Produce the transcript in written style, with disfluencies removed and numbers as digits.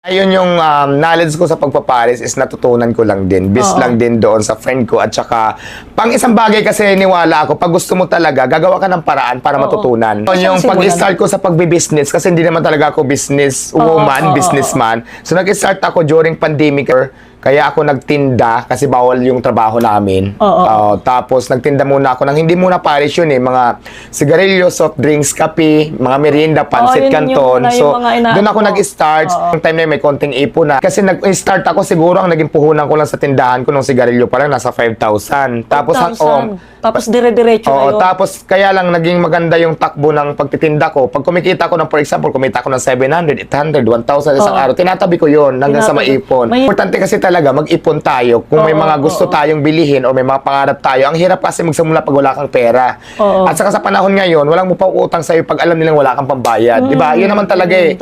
Ayun yung knowledge ko sa pagpapares is natutunan ko lang din. Bis lang din doon sa friend ko. At saka, pang isang bagay kasi niwala ako, pag gusto mo talaga, gagawa ka ng paraan para matutunan. Yung pag-start ko sa pagbibusiness, kasi hindi naman talaga ako business woman, businessman. So, nag-start ako during pandemic. Kaya ako nagtinda kasi bawal yung trabaho namin. Tapos nagtinda muna ako ng hindi muna pares yun eh. Mga sigarilyo, soft drinks, kape, mga merienda, pancit canton. So, doon ako nag-start. Yung time na yun, may konting ipon na. Kasi nag-start ako siguro, ang naging puhunan ko lang sa tindahan ko ng sigarilyo parang nasa 5,000. Tapos dire-diretso na yun. Tapos kaya lang naging maganda yung takbo ng pagtitinda ko. Pag kumikita ko ng, for example, kumita ko ng 700, 800, 1,000 isang araw, tinatabi ko yun hanggang sa maipon. Importante kasi talaga mag-ipon tayo. Kung may mga gusto tayong bilihin o may mga pangarap tayo, ang hirap kasi magsimula pag wala kang pera. At saka sa panahon ngayon, walang mapauutang sa'yo pag alam nilang wala kang pambayad. Diba? Yun naman talaga eh.